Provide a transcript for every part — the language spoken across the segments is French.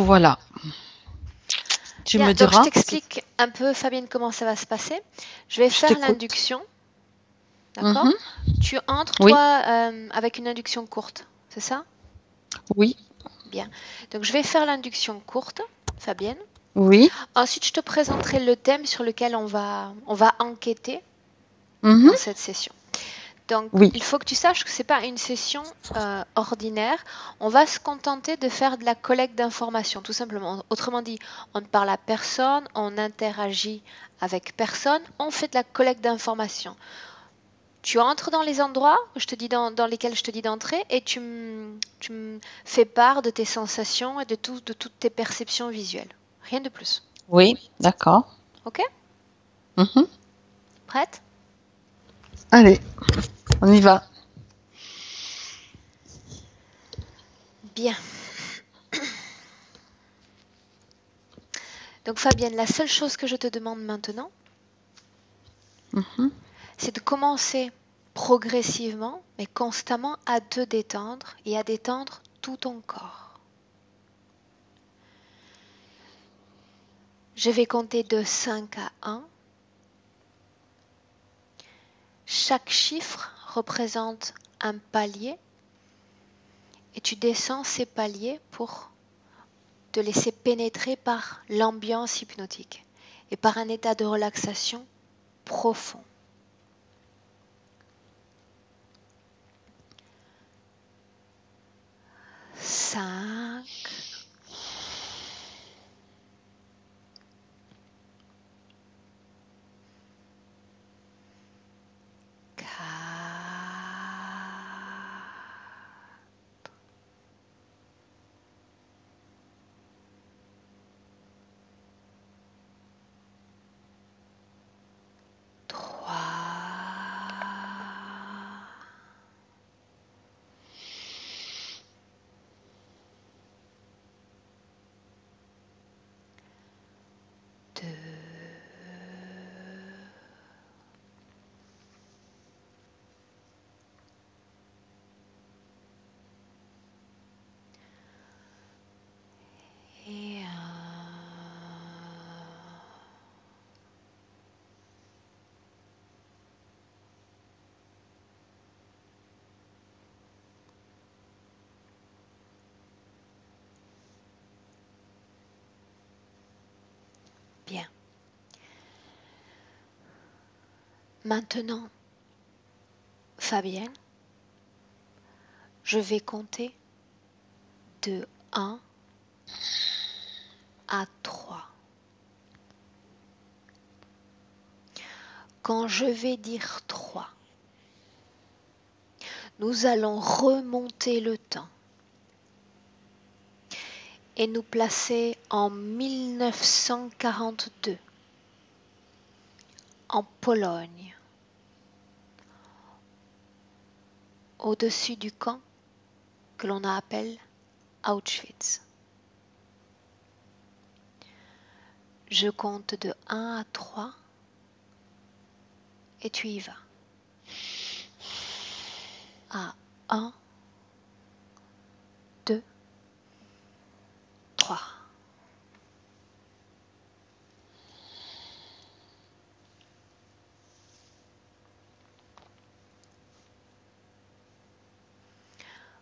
voilà. Tu Bien, me donc je diras. t'explique un peu, Fabienne, comment ça va se passer. Je vais Je faire t'écoute. l'induction, d'accord? Mhm. Tu entres, Oui, toi, avec une induction courte, c'est ça? oui, Bien. Donc je vais faire l'induction courte, Fabienne. oui. Ensuite, je te présenterai le thème sur lequel on va enquêter Mhm. dans cette session. Donc, Oui, il faut que tu saches que ce n'est pas une session ordinaire. On va se contenter de faire de la collecte d'informations, tout simplement. Autrement dit, on ne parle à personne, on n'interagit avec personne, on fait de la collecte d'informations. Tu entres dans les endroits dans lesquels je te dis d'entrer et tu me fais part de tes sensations et de toutes tes perceptions visuelles. Rien de plus. oui, d'accord. Ok? Mhm. Prête? Allez, on y va. Bien. Donc Fabienne, la seule chose que je te demande maintenant, Mhm. c'est de commencer progressivement, mais constamment à te détendre et à détendre tout ton corps. Je vais compter de 5 à 1. Chaque chiffre représente un palier et tu descends ces paliers pour te laisser pénétrer par l'ambiance hypnotique et par un état de relaxation profond. 5, 4, 3, 2, et 1. Bien. Maintenant, Fabienne, je vais compter de 1 à 3. Quand je vais dire 3, nous allons remonter le temps et nous placer en 1942, en Pologne, au-dessus du camp que l'on appelle Auschwitz. Je compte de 1 à 3 et tu y vas. À 1, 2, 3.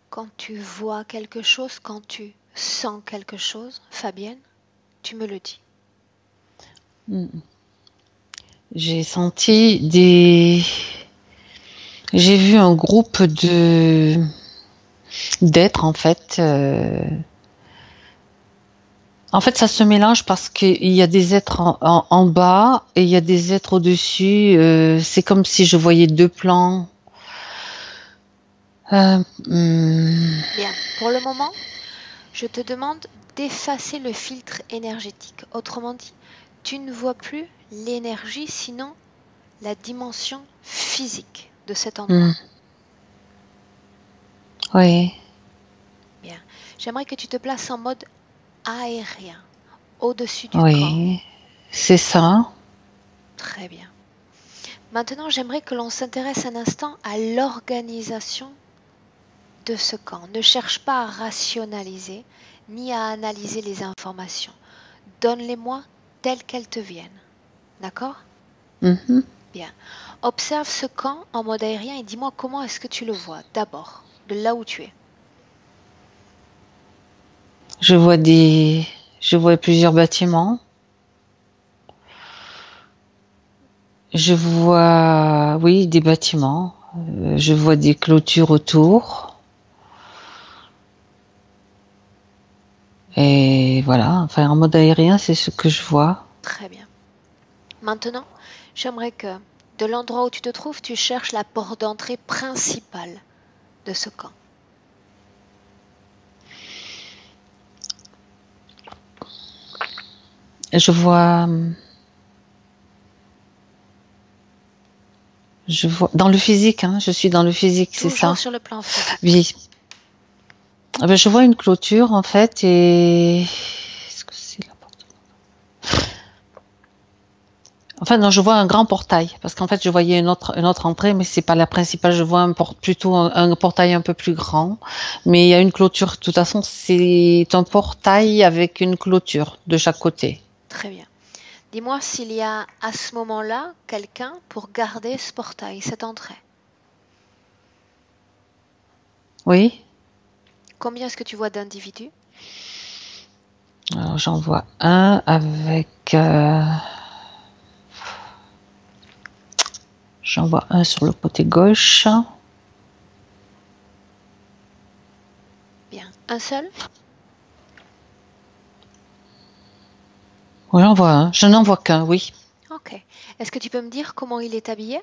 Quand tu vois quelque chose, quand tu sens quelque chose, Fabienne, tu me le dis. J'ai senti des... J'ai vu un groupe d'êtres, en fait. En fait, ça se mélange parce qu'il y a des êtres en bas et il y a des êtres au-dessus. C'est comme si je voyais deux plans. Bien, pour le moment, je te demande d'effacer le filtre énergétique. Autrement dit, tu ne vois plus l'énergie, sinon la dimension physique de cet endroit. Oui, Bien, j'aimerais que tu te places en mode aérien, au-dessus du camp. oui, c'est ça. Très bien. Maintenant, j'aimerais que l'on s'intéresse un instant à l'organisation de ce camp. Ne cherche pas à rationaliser, ni à analyser les informations. Donne-les-moi telles qu'elles te viennent. D'accord? Mhm. Bien. Observe ce camp en mode aérien et dis-moi comment est-ce que tu le vois d'abord, de là où tu es. Je vois plusieurs bâtiments. Je vois, oui, des bâtiments. Je vois des clôtures autour. Et voilà, enfin, en mode aérien, c'est ce que je vois. Très bien. Maintenant, j'aimerais que de l'endroit où tu te trouves, tu cherches la porte d'entrée principale de ce camp. Je vois, dans le physique, hein, je suis dans le physique, c'est Toujours ça? sur le plan physique. Oui. Ah ben, je vois une clôture en fait et est-ce que c'est la porte? Enfin non, je vois un grand portail parce qu'en fait je voyais une autre entrée, mais c'est pas la principale. Je vois plutôt un portail un peu plus grand, mais il y a une clôture. De toute façon, c'est un portail avec une clôture de chaque côté. Très bien. Dis-moi s'il y a à ce moment-là quelqu'un pour garder ce portail, cette entrée. Oui. Combien est-ce que tu vois d'individus? Alors j'en vois un avec. J'en vois un sur le côté gauche. Bien. Un seul? Oui, j'en vois un. Je n'en vois qu'un, oui. Ok. Est-ce que tu peux me dire comment il est habillé?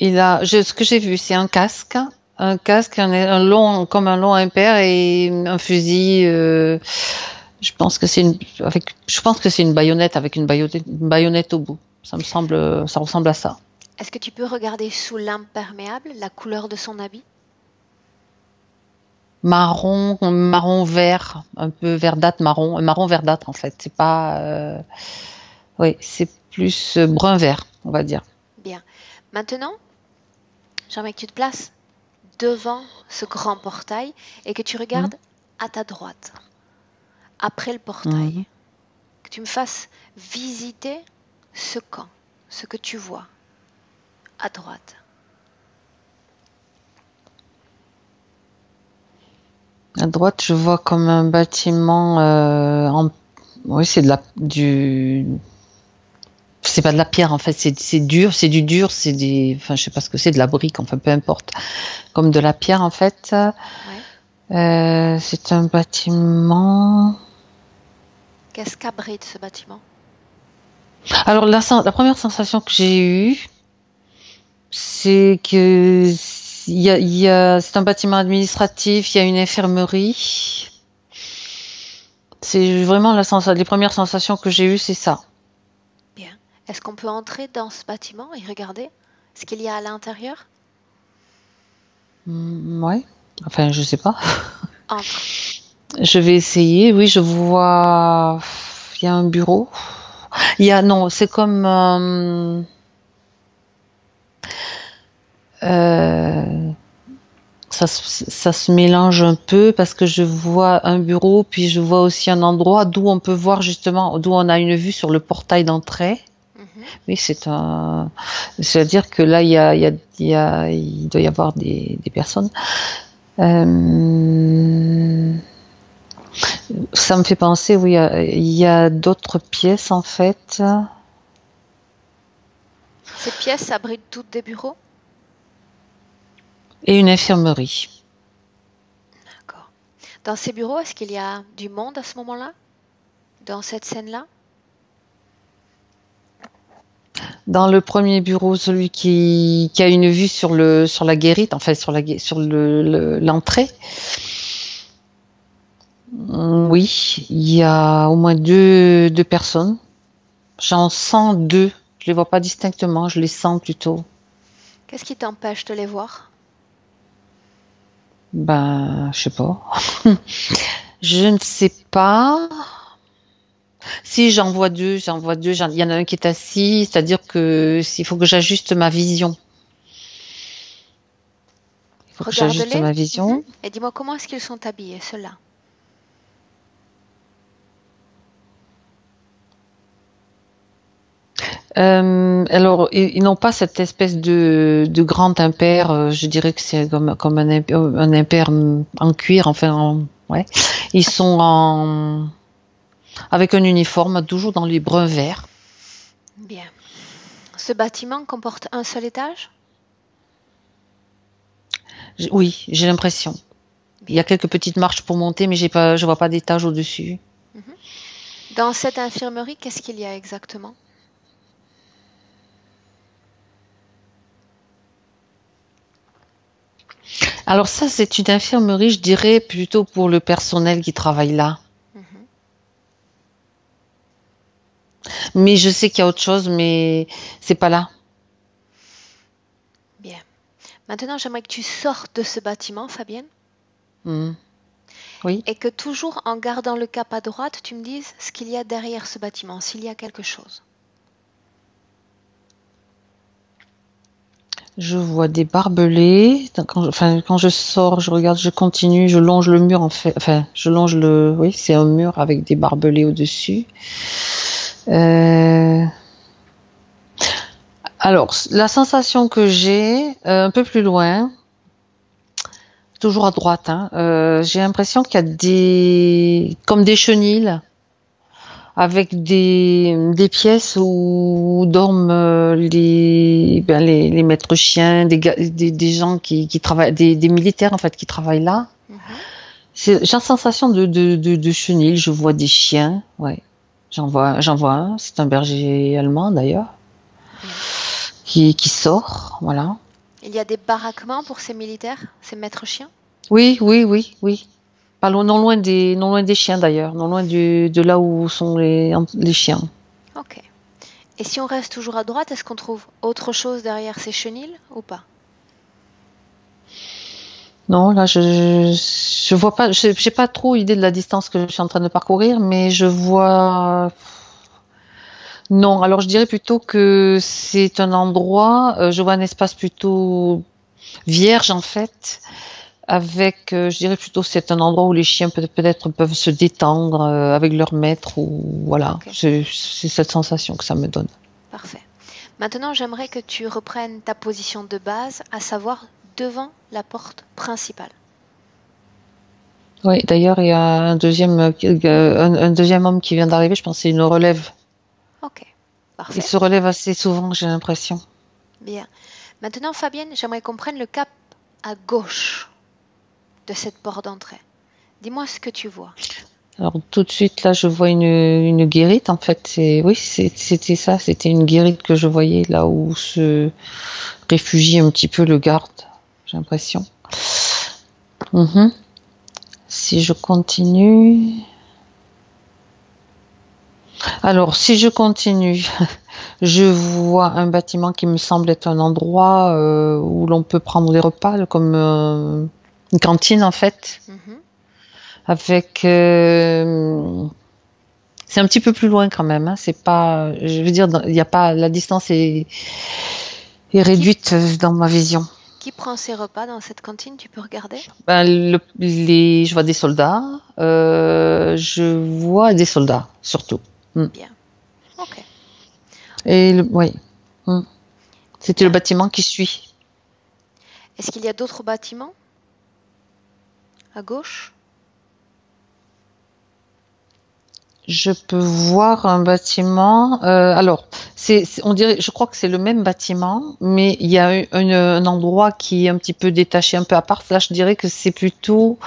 Ce que j'ai vu, c'est un casque, un long, comme un long impair et un fusil. Je pense que je pense que c'est une baïonnette avec une baïonnette au bout. Ça ressemble à ça. Est-ce que tu peux regarder sous l'imperméable la couleur de son habit? Marron vert, un peu verdâtre marron verdâtre en fait. C'est pas, oui, c'est plus brun vert, on va dire. Bien. Maintenant, j'aimerais que tu te places devant ce grand portail et que tu Mhm. regardes à ta droite, après le portail. Mhm. Que tu me fasses visiter ce camp, ce que tu vois à droite. À droite, je vois comme un bâtiment oui, c'est pas de la pierre en fait, c'est dur, c'est du dur, enfin je sais pas ce que c'est, de la brique, enfin peu importe, comme de la pierre en fait. Ouais. C'est un bâtiment. Qu'est-ce qu'abrite ce bâtiment? Alors la première sensation que j'ai eue, c'est que c'est un bâtiment administratif, il y a une infirmerie. C'est vraiment les premières sensations que j'ai eues, c'est ça. Bien. Est-ce qu'on peut entrer dans ce bâtiment et regarder ce qu'il y a à l'intérieur? Ouais. Enfin, je sais pas. Entre. Je vais essayer. Oui, je vois. Il y a un bureau. Non, c'est comme. Euh, ça se mélange un peu parce que je vois un bureau, puis je vois aussi un endroit d'où on peut voir justement, d'où on a une vue sur le portail d'entrée. Mhm. Oui, c'est-à-dire que là, il doit y avoir des personnes. Euh, Ça me fait penser, oui, il y a d'autres pièces en fait. Ces pièces abritent toutes des bureaux? Et une infirmerie. D'accord. Dans ces bureaux, est-ce qu'il y a du monde à ce moment-là? Dans cette scène-là? Dans le premier bureau, celui qui a une vue sur la guérite, enfin sur l'entrée, oui, il y a au moins deux personnes. J'en sens deux. Je les vois pas distinctement, je les sens plutôt. Qu'est-ce qui t'empêche de les voir? Ben, je sais pas. Je ne sais pas. Si j'en vois deux, il y en a un qui est assis, c'est-à-dire que il faut que j'ajuste ma vision. Il faut que j'ajuste Regarde-les ma vision. et dis-moi comment est-ce qu'ils sont habillés, ceux-là. Alors, ils n'ont pas cette espèce de grand impair. Je dirais que c'est comme un impair en cuir, enfin, ouais. Ils sont avec un uniforme, toujours dans les bruns verts. Bien. Ce bâtiment comporte un seul étage? Oui, j'ai l'impression. Il y a quelques petites marches pour monter, mais je vois pas d'étage au-dessus. Mhm. Dans cette infirmerie, qu'est-ce qu'il y a exactement? Alors ça, c'est une infirmerie, je dirais, plutôt pour le personnel qui travaille là. Mhm. Mais je sais qu'il y a autre chose, mais c'est pas là. Bien. Maintenant, j'aimerais que tu sortes de ce bâtiment, Fabienne, Hmm. Oui. et que toujours en gardant le cap à droite, tu me dises ce qu'il y a derrière ce bâtiment, s'il y a quelque chose. Je vois des barbelés. Quand je sors, je regarde, je continue, je longe le mur en fait. Enfin, je longe le. Oui, c'est un mur avec des barbelés au-dessus. Euh, Alors, la sensation que j'ai, un peu plus loin, toujours à droite, hein, j'ai l'impression qu'il y a comme des chenils avec des pièces où dorment les maîtres chiens, des gens qui travaillent, des militaires en fait qui travaillent là. Mhm. J'ai la sensation de chenilles. Je vois des chiens, ouais. J'en vois un. C'est un berger allemand d'ailleurs Bien. qui sort, voilà. Il y a des baraquements pour ces militaires, ces maîtres chiens? Oui, oui, oui, oui. Pas loin, non loin des chiens d'ailleurs, non loin de là où sont les chiens. Ok. Et si on reste toujours à droite, est-ce qu'on trouve autre chose derrière ces chenils ou pas? Non, là, je vois pas, j'ai pas trop idée de la distance que je suis en train de parcourir, mais je vois, non, alors je dirais plutôt que c'est un endroit, je vois un espace plutôt vierge en fait, avec, je dirais plutôt c'est un endroit où les chiens peut-être peuvent se détendre avec leur maître ou voilà, Ok, c'est cette sensation que ça me donne. parfait. Maintenant, j'aimerais que tu reprennes ta position de base, à savoir devant la porte principale. Oui, d'ailleurs, il y a un deuxième homme qui vient d'arriver, je pense que c'est une relève. Ok, Il parfait. se relève assez souvent, j'ai l'impression. Bien. Maintenant, Fabienne, j'aimerais qu'on prenne le cap à gauche de cette porte d'entrée. Dis-moi ce que tu vois. Alors tout de suite là, je vois une guérite. En fait, c'était ça, c'était une guérite que je voyais là où se réfugie un petit peu le garde. J'ai l'impression. Mhm. Si je continue, alors si je continue, je vois un bâtiment qui me semble être un endroit où l'on peut prendre des repas, comme une cantine en fait, Mhm. avec c'est un petit peu plus loin quand même. Hein. C'est pas, je veux dire, il y a pas, la distance est Qui, réduite dans ma vision. qui prend ses repas dans cette cantine? Tu peux regarder? Ben, je vois des soldats. Je vois des soldats surtout. Mm. Bien. Ok. Oui, mm. C'était le Bien. bâtiment qui suit. Est-ce qu'il y a d'autres bâtiments à gauche? Je peux voir un bâtiment. Alors, on dirait, je crois que c'est le même bâtiment, mais il y a un endroit qui est un petit peu détaché, un peu à part. Là, je dirais que c'est plutôt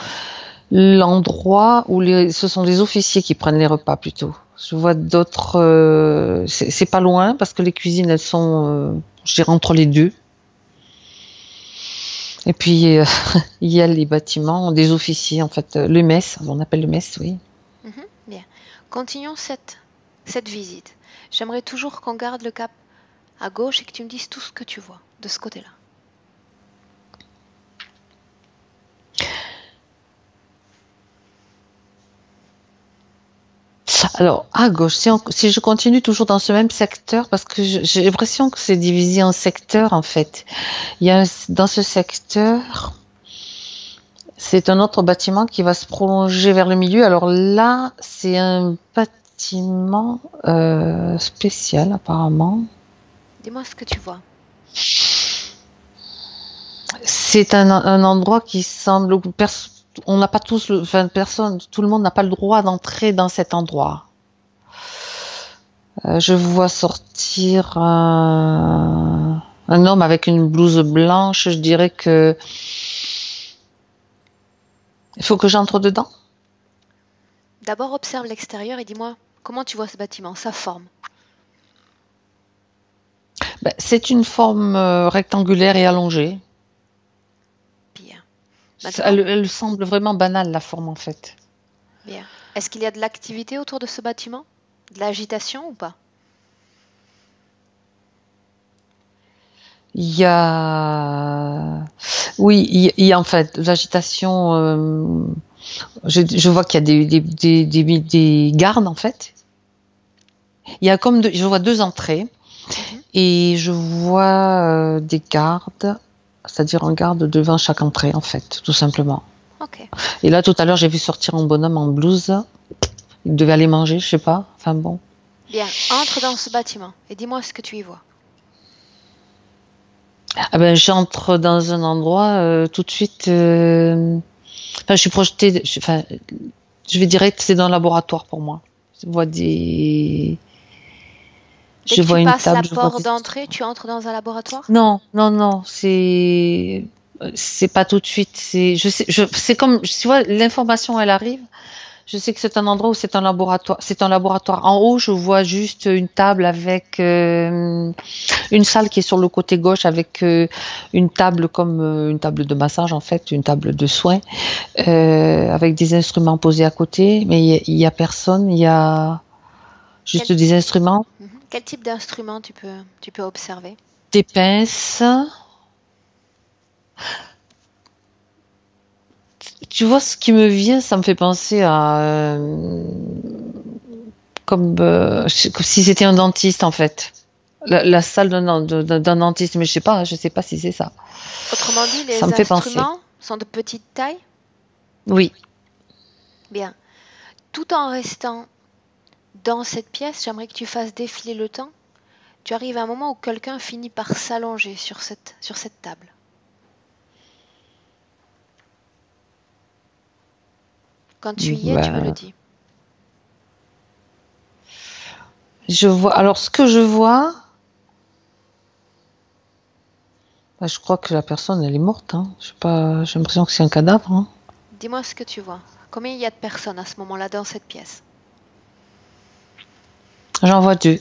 l'endroit où ce sont les officiers qui prennent les repas plutôt. Je vois d'autres. C'est pas loin parce que les cuisines, elles sont, je dirais, entre les deux. Et puis, il y a les bâtiments des officiers, en fait, le mess, on appelle le mess, oui. Mhm. Bien. Continuons cette visite. J'aimerais toujours qu'on garde le cap à gauche et que tu me dises tout ce que tu vois de ce côté-là. Alors, à gauche, si je continue toujours dans ce même secteur, parce que j'ai l'impression que c'est divisé en secteurs, en fait. Dans ce secteur, c'est un autre bâtiment qui va se prolonger vers le milieu. Alors là, c'est un bâtiment spécial, apparemment. Dis-moi ce que tu vois. C'est un endroit qui semble... On n'a pas tous... Enfin, personne, tout le monde n'a pas le droit d'entrer dans cet endroit. Je vois sortir un homme avec une blouse blanche. Je dirais que... Il faut que j'entre dedans. D'abord, observe l'extérieur et dis-moi comment tu vois ce bâtiment, sa forme. Ben, c'est une forme rectangulaire et allongée. Bien. Maintenant, Elle semble vraiment banale, la forme, en fait. bien. Est-ce qu'il y a de l'activité autour de ce bâtiment? De l'agitation ou pas? Il y a... Oui, il y a en fait l'agitation. Je vois qu'il y a des gardes, en fait. Il y a comme je vois deux entrées Mhm. et je vois des gardes, c'est-à-dire un garde devant chaque entrée, en fait, tout simplement. Ok. Et là, tout à l'heure, j'ai vu sortir un bonhomme en blouse. Il devait aller manger, je sais pas. Enfin bon. Bien. Entre dans ce bâtiment et dis-moi ce que tu y vois. Ah ben, j'entre dans un endroit tout de suite. Enfin, je suis projetée. Enfin, je vais direct, c'est dans le laboratoire pour moi. Je vois des. Dès Je que tu vois une passes la table, je vois porte des d'entrée, instruments. tu entres dans un laboratoire? Non, non, non, c'est pas tout de suite. C'est comme, tu vois, l'information, elle arrive. Je sais que c'est un endroit où c'est un laboratoire. C'est un laboratoire. En haut, je vois juste une table avec une salle qui est sur le côté gauche avec une table comme une table de massage en fait, une table de soins avec des instruments posés à côté. Mais il y a personne. Il y a Quel, juste des instruments, quel type d'instrument tu peux observer? des pinces. Tu vois, ce qui me vient, ça me fait penser à comme si c'était un dentiste en fait. La salle d'un dentiste, mais je sais pas si c'est ça. Autrement dit, Ça les me fait penser. instruments sont de petite taille? Oui. Bien. Tout en restant dans cette pièce, j'aimerais que tu fasses défiler le temps. Tu arrives à un moment où quelqu'un finit par s'allonger sur cette table. Quand tu y es, tu me le Ben, dis. je vois. Alors, ce que je vois, ben, je crois que la personne, elle est morte. Hein. Je sais pas. J'ai l'impression que c'est un cadavre. Hein. Dis-moi ce que tu vois. Combien il y a de personnes à ce moment-là dans cette pièce? J'en vois deux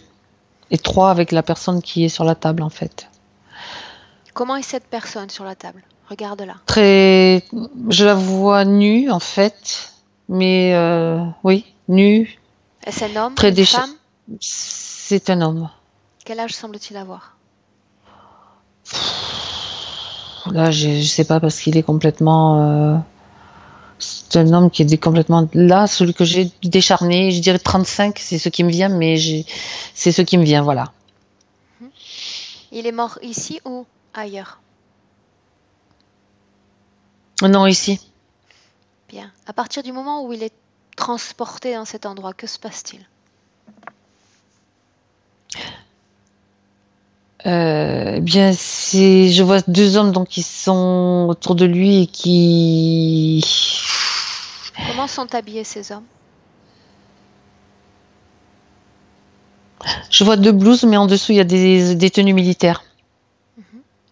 et trois avec la personne qui est sur la table en fait. Comment est cette personne sur la table? Regarde-la. Très, je la vois nue en fait, mais oui, nue, Est-ce un homme, très une déchirée. femme? C'est un homme. Quel âge semble-t-il avoir? Là, je sais pas parce qu'il est complètement. C'est un homme qui est complètement là, celui que j'ai décharné. Je dirais 35, c'est ce qui me vient, mais c'est ce qui me vient, voilà. Il est mort ici ou ailleurs? Non, ici. Bien. À partir du moment où il est transporté dans cet endroit, que se passe-t-il? Eh bien, je vois deux hommes donc qui sont autour de lui et qui, Comment sont habillés ces hommes? je vois deux blouses, mais en dessous il y a des tenues militaires.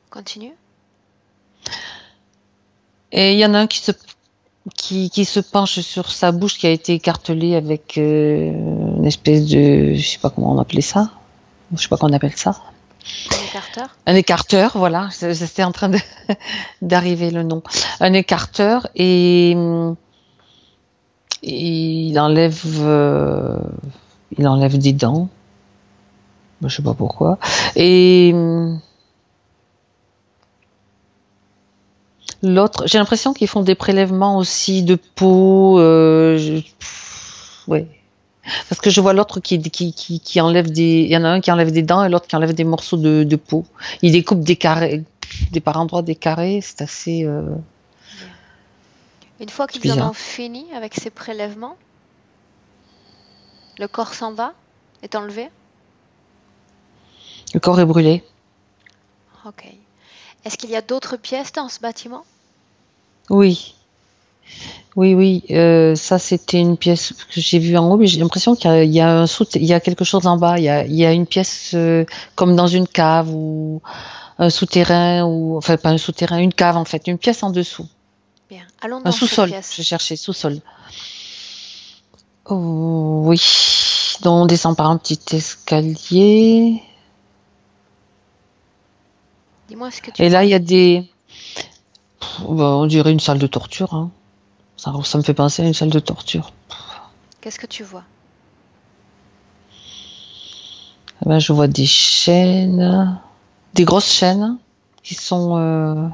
Continue. Et il y en a un qui se penche sur sa bouche qui a été écartelée avec une espèce de, je sais pas comment on appelait ça, je sais pas comment on appelle ça, Un écarteur. un écarteur, voilà, c'était en train d'arriver le nom, un écarteur et il enlève des dents. Je sais pas pourquoi. Et l'autre, j'ai l'impression qu'ils font des prélèvements aussi de peau. Ouais. Parce que je vois l'autre qui enlève des. Il y en a un qui enlève des dents et l'autre qui enlève des morceaux de peau. Il découpe des carrés, par endroits des carrés. C'est assez Bien. Une fois c'est qu'ils en ont bizarre. fini avec ces prélèvements, le corps s'en va, est enlevé. Le corps est brûlé. Ok. Est-ce qu'il y a d'autres pièces dans ce bâtiment? Oui, oui. Ça, c'était une pièce que j'ai vue en haut, mais j'ai l'impression qu'il y a il y a quelque chose en bas. Il y a une pièce comme dans une cave ou un souterrain ou enfin pas un souterrain, une cave en fait, une pièce en dessous, Bien. Allons un dans cette sous-sol. pièce. J'ai cherché sous-sol. Oh, oui. Donc on descend par un petit escalier. Dis-moi ce que tu Et là, vois. il y a des, on dirait une salle de torture. Hein. Ça me fait penser à une salle de torture. Qu'est-ce que tu vois? Eh ben, je vois des chaînes, des grosses chaînes qui sont.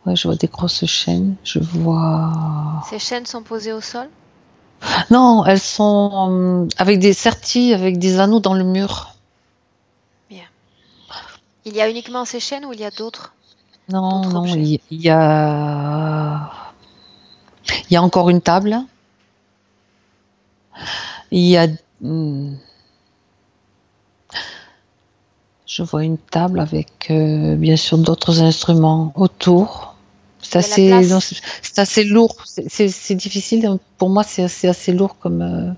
Ouais, je vois des grosses chaînes. Je vois. Ces chaînes sont posées au sol? Non, elles sont avec des sertis, avec des anneaux dans le mur. Bien. Il y a uniquement ces chaînes ou il y a Non, d'autres non, objets? il y a encore une table. Il y a, hmm, je vois une table avec bien sûr d'autres instruments autour. Il y a la place. C'est assez lourd. C'est difficile. Pour moi, c'est assez lourd comme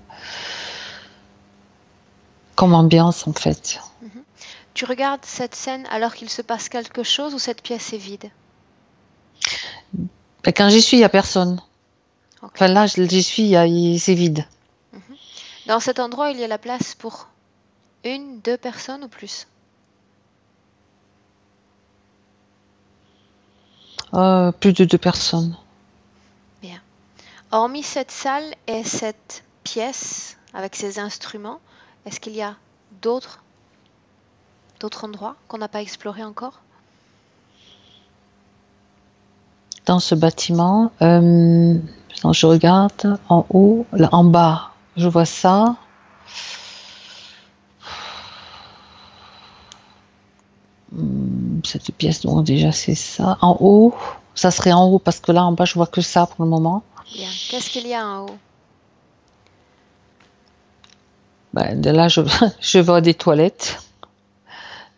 ambiance en fait. Mhm. Tu regardes cette scène alors qu'il se passe quelque chose ou cette pièce est vide? Et quand j'y suis, il y a personne. Ok. Enfin là, j'y suis, c'est vide. Mhm. Dans cet endroit, il y a la place pour une, deux personnes ou plus? Plus de deux personnes. Bien. Hormis cette salle et cette pièce avec ses instruments, est-ce qu'il y a d'autres endroits qu'on n'a pas explorés encore? Dans ce bâtiment, je regarde en haut, là, en bas, je vois ça. Cette pièce, donc déjà c'est ça. En haut, ça serait en haut parce que là en bas je vois que ça pour le moment. Bien. Qu'est-ce qu'il y a en haut? Ben, de là je vois des toilettes.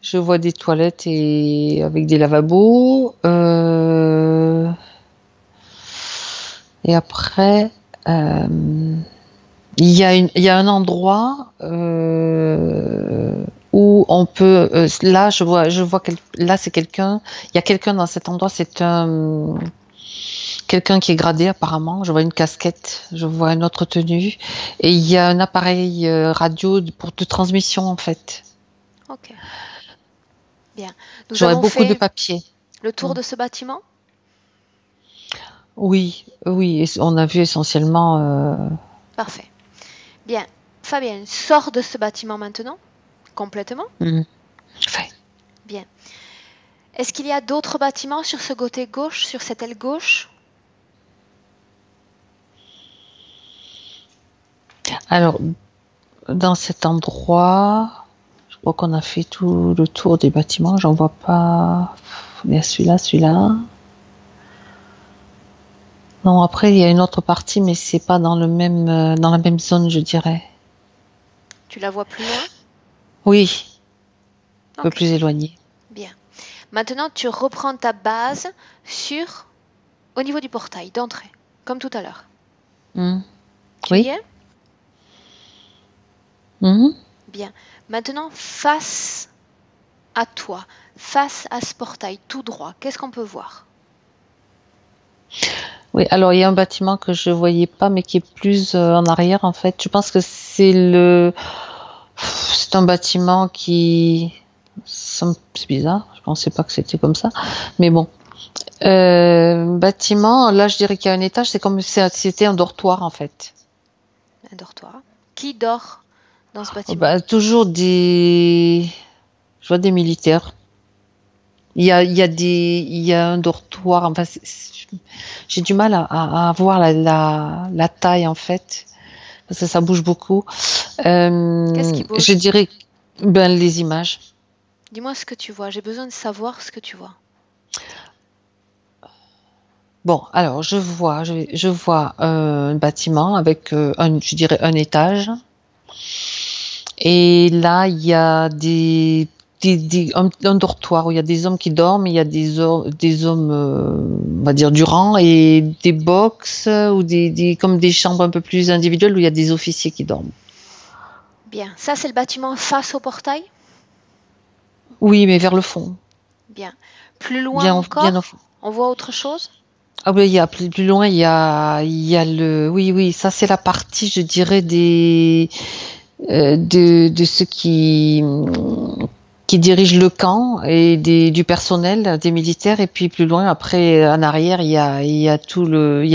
Je vois des toilettes et avec des lavabos. Et après, il y a un endroit où on peut. Là, là c'est quelqu'un. Il y a quelqu'un dans cet endroit. C'est un quelqu'un qui est gradé apparemment. Je vois une casquette. Je vois une autre tenue. Et il y a un appareil radio de transmission en fait. Ok. Bien. Nous J'aurais avons beaucoup de fait papier. le tour Mm. de ce bâtiment? Oui, oui. On a vu essentiellement. Parfait. Bien. Fabienne, sors de ce bâtiment maintenant, complètement. Enfin, Bien. Est-ce qu'il y a d'autres bâtiments sur ce côté gauche, sur cette aile gauche? alors, dans cet endroit, je crois qu'on a fait tout le tour des bâtiments. J'en vois pas. Il y a celui-là, celui-là. Non, après, il y a une autre partie, mais c'est pas dans la même zone, je dirais. Tu la vois plus loin? Oui, un peu Ok. plus éloigné. Bien. Maintenant, tu reprends ta base au niveau du portail d'entrée, comme tout à l'heure. Hmm. Tu y Oui. es? Mhm. Bien. Maintenant, face à toi, face à ce portail, tout droit, qu'est-ce qu'on peut voir? Oui, alors il y a un bâtiment que je voyais pas, mais qui est plus en arrière, en fait. Je pense que c'est un bâtiment qui, c'est bizarre. Je pensais pas que c'était comme ça, mais bon. Bâtiment, là, je dirais qu'il y a un étage. C'est comme si c'était un dortoir, en fait. Un dortoir. Qui dort dans ce Oh, bâtiment? bah, je vois des militaires. Il y a un dortoir. Enfin, j'ai du mal à voir la taille en fait, parce que ça bouge beaucoup. Qu'est-ce qui Je bouge? dirais, ben les images. Dis-moi ce que tu vois. J'ai besoin de savoir ce que tu vois. Bon, alors je vois un bâtiment avec je dirais un étage. Et là, il y a un dortoir où il y a des hommes qui dorment, il y a des hommes, on va dire, du rang, et des box ou comme des chambres un peu plus individuelles où il y a des officiers qui dorment. Bien. Ça, c'est le bâtiment face au portail? Oui, mais vers le fond, Bien. Plus loin bien au encore, fond. on voit autre chose? Ah oui, il y a plus loin, il y a oui, ça c'est la partie, je dirais, de ceux qui dirigent le camp et du personnel, des militaires, et puis plus loin, après, en arrière, il y a il y a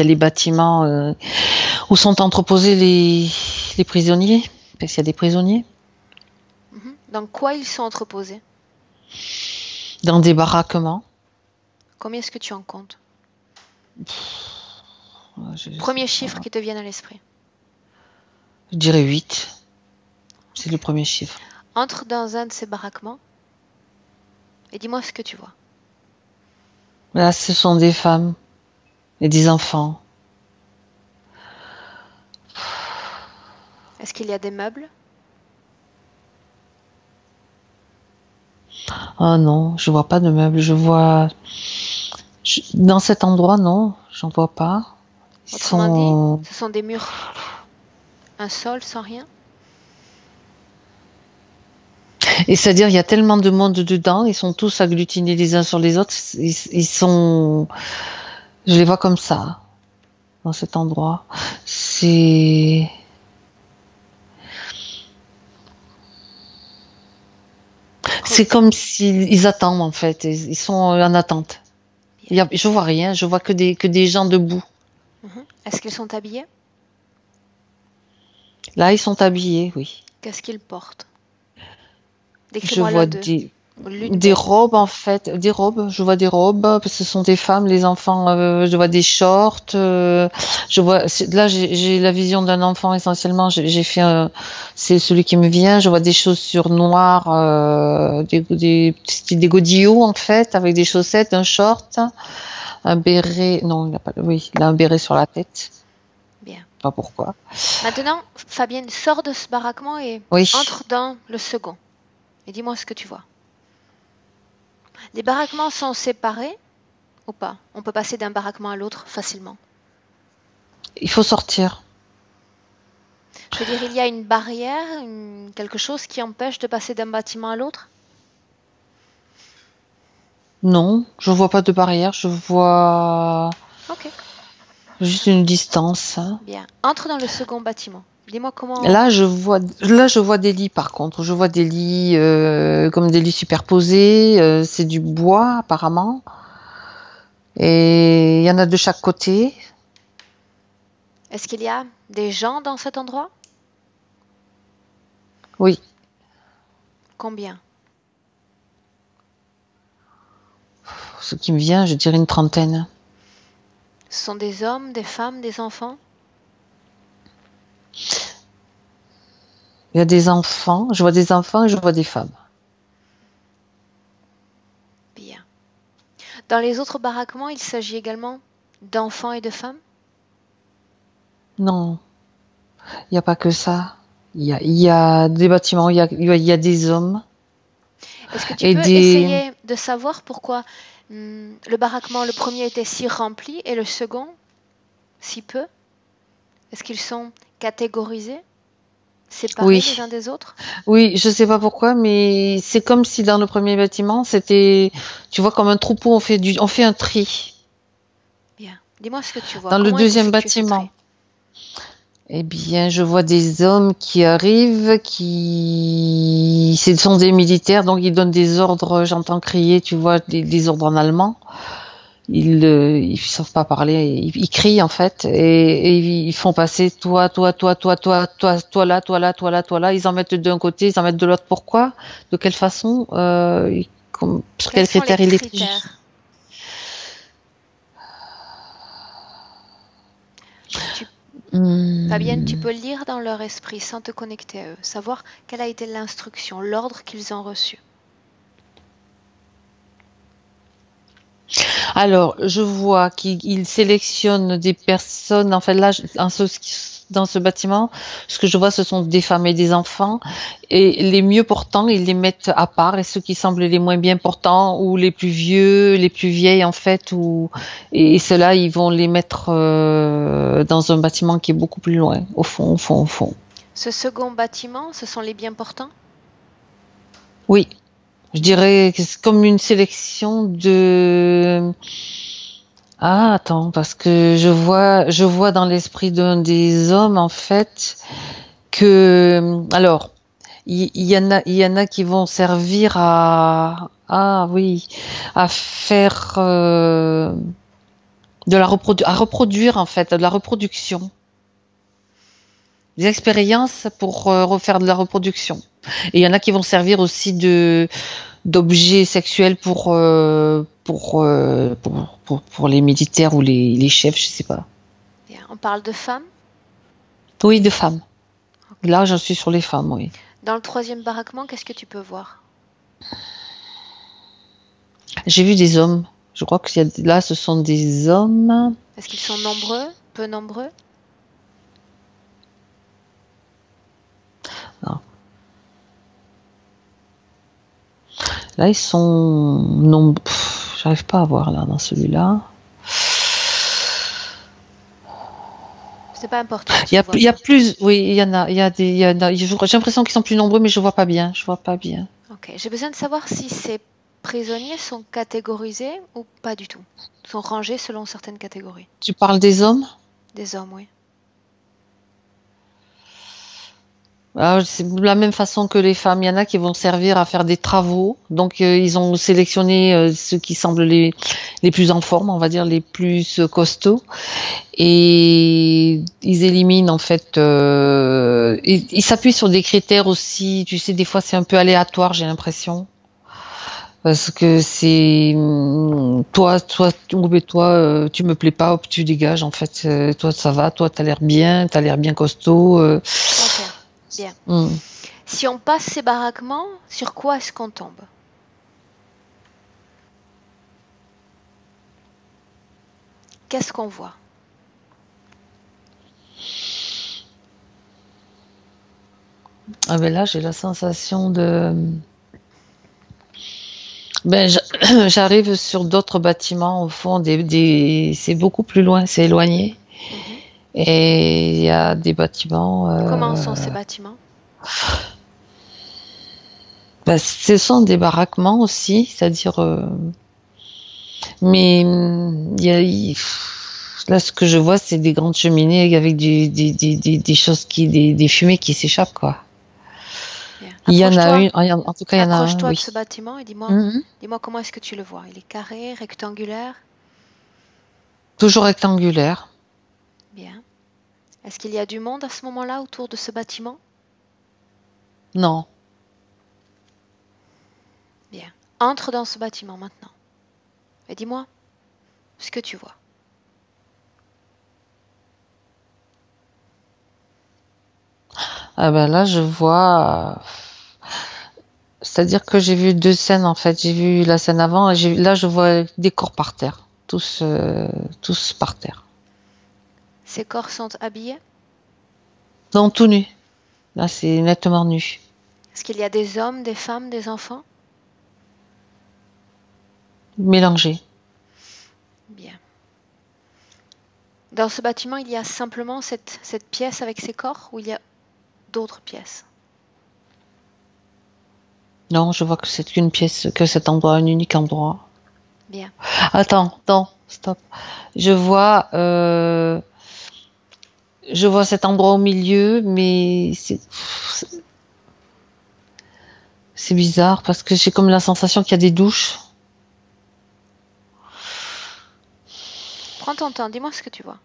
les bâtiments où sont entreposés les prisonniers, parce qu'il y a des prisonniers, Dans quoi ils sont entreposés? dans des baraquements. Combien est-ce que tu en comptes? Je Premier sais chiffre pas. qui te vienne à l'esprit. Je dirais 8. C'est le premier chiffre. Entre dans un de ces baraquements et dis-moi ce que tu vois. Là, ce sont des femmes et des enfants. Est-ce qu'il y a des meubles? Oh non, je vois pas de meubles. Dans cet endroit, non, j'en vois pas. Ils Autrement dit, sont. ce sont des murs, un sol sans rien? Et c'est-à-dire, il y a tellement de monde dedans, ils sont tous agglutinés les uns sur les autres. Ils sont. Je les vois comme ça, dans cet endroit. C'est comme s'ils attendent, en fait. Ils sont en attente. Je vois rien, je vois que des gens debout. Est-ce qu'ils sont habillés? Là, ils sont habillés, oui. Qu'est-ce qu'ils portent? Je Décris-moi l'un vois d'eux, ou l'une des d'elles. robes, en fait, des robes. Je vois des robes, parce que ce sont des femmes, les enfants. Je vois des shorts. Là, j'ai la vision d'un enfant essentiellement. C'est celui qui me vient. Je vois des chaussures noires, des godillots en fait, avec des chaussettes, un short, un béret. Non, il a pas. Oui, il a un béret sur la tête. Bien. Pas pourquoi. Maintenant, Fabienne, sors de ce baraquement et Oui. entre dans le second. Et dis-moi ce que tu vois. Les baraquements sont séparés ou pas? On peut passer d'un baraquement à l'autre facilement. Il faut sortir. Je veux dire, il y a une barrière, quelque chose qui empêche de passer d'un bâtiment à l'autre? Non, je vois pas de barrière. Je vois Ok, juste une distance. bien. Entre dans le second bâtiment. Dis-moi comment... Là, je vois des lits par contre. Je vois des lits comme des lits superposés. C'est du bois apparemment. Et il y en a de chaque côté. Est-ce qu'il y a des gens dans cet endroit? Oui. Combien? Ce qui me vient, je dirais une trentaine. Ce sont des hommes, des femmes, des enfants? Il y a des enfants. Je vois des enfants et je vois des femmes. Bien. Dans les autres baraquements, il s'agit également d'enfants et de femmes? Non, il n'y a pas que ça. Il y a des bâtiments, il y a des hommes Est-ce que tu et peux des. essayer de savoir pourquoi le baraquement, le premier était si rempli et le second si peu? Est-ce qu'ils sont catégorisés, séparés les Oui, uns des autres? oui, je sais pas pourquoi, mais c'est comme si dans le premier bâtiment, c'était, tu vois, comme un troupeau, on fait un tri. Bien. Dis-moi ce que tu vois. Dans le Comment est deuxième effectué ce tri? bâtiment, eh bien, je vois des hommes qui arrivent, ce sont des militaires, donc ils donnent des ordres, j'entends crier, tu vois, des ordres en allemand. Ils savent pas parler, ils crient en fait, et ils font passer toi là, toi là, toi là, toi là. Ils en mettent d'un côté, ils en mettent de l'autre. Pourquoi? De quelle façon? Sur Quels quels sont les critères ils les jugent? critères? Tu- Fabienne, tu Hmm. peux lire dans leur esprit sans te connecter à eux, savoir quelle a été l'instruction, l'ordre qu'ils ont reçu. Alors, je vois qu'ils sélectionnent des personnes. En fait, là, dans ce bâtiment. Ce que je vois, ce sont des femmes et des enfants. Et les mieux portants, ils les mettent à part. Et ceux qui semblent les moins bien portants, ou les plus vieux, les plus vieilles, en fait, et ceux-là, ils vont les mettre dans un bâtiment qui est beaucoup plus loin, au fond, au fond, au fond. Ce second bâtiment, ce sont les bien portants? Oui, je dirais que c'est comme une sélection de... Ah, attends, parce que je vois dans l'esprit d'un des hommes, en fait, que, alors, il y en a qui vont servir ah oui, à faire à reproduire, en fait, de la reproduction, des expériences pour refaire de la reproduction. Et il y en a qui vont servir aussi d'objets sexuels pour les militaires ou les chefs, je sais pas. Bien. On parle de femmes? Oui, de femmes. Là, j'en suis sur les femmes, oui. Dans le troisième baraquement, qu'est-ce que tu peux voir? J'ai vu des hommes. Je crois que là, ce sont des hommes. Est-ce qu'ils sont nombreux? Peu nombreux? Non. Là, ils sont nombreux. J'arrive pas à voir là dans celui-là. C'est pas important. Il y a plus. Oui, il y en a. J'ai l'impression qu'ils sont plus nombreux, mais je vois pas bien. Je vois pas bien. Ok. J'ai besoin de savoir si ces prisonniers sont catégorisés ou pas du tout. Sont rangés selon certaines catégories. Tu parles des hommes? Des hommes, oui. C'est de la même façon que les femmes. Il y en a qui vont servir à faire des travaux. Donc, ils ont sélectionné ceux qui semblent les plus en forme, on va dire, les plus costauds. Et ils éliminent, en fait, ils s'appuient sur des critères aussi. Tu sais, des fois, c'est un peu aléatoire, j'ai l'impression. Parce que c'est toi, tu me plais pas, hop, tu dégages. En fait, toi, ça va, toi, t'as l'air bien costaud. Ok, bien. Si on passe ces baraquements, sur quoi est-ce qu'on tombe? Qu'est-ce qu'on voit? Ah ben là, j'ai la sensation de... Ben, j'arrive sur d'autres bâtiments, au fond, c'est beaucoup plus loin, c'est éloigné. Et il y a des bâtiments... Comment sont ces bâtiments? Ben, ce sont des baraquements aussi, c'est-à-dire... mais là, ce que je vois, c'est des grandes cheminées avec des choses des fumées qui s'échappent, quoi. Il y en a une, en tout cas, il y en a un. Approche-toi Oui. de ce bâtiment et dis-moi comment est-ce que tu le vois? Il est carré, rectangulaire? Toujours rectangulaire. Bien. Est-ce qu'il y a du monde à ce moment-là autour de ce bâtiment? Non. Bien. Entre dans ce bâtiment maintenant. Et dis-moi ce que tu vois. Ah ben là, je vois... C'est-à-dire que j'ai vu deux scènes, en fait. J'ai vu la scène avant, et là, je vois des corps par terre. Tous par terre. Ces corps sont habillés? Non, tout nu. Là, c'est nettement nu. Est-ce qu'il y a des hommes, des femmes, des enfants? Mélangés. Bien. Dans ce bâtiment, il y a simplement cette pièce avec ces corps ou il y a d'autres pièces? Non, je vois que c'est une pièce, que cet endroit, un unique endroit. Bien. Attends, stop. Je vois cet endroit au milieu, mais c'est bizarre parce que j'ai comme la sensation qu'il y a des douches. Prends ton temps, dis-moi ce que tu vois.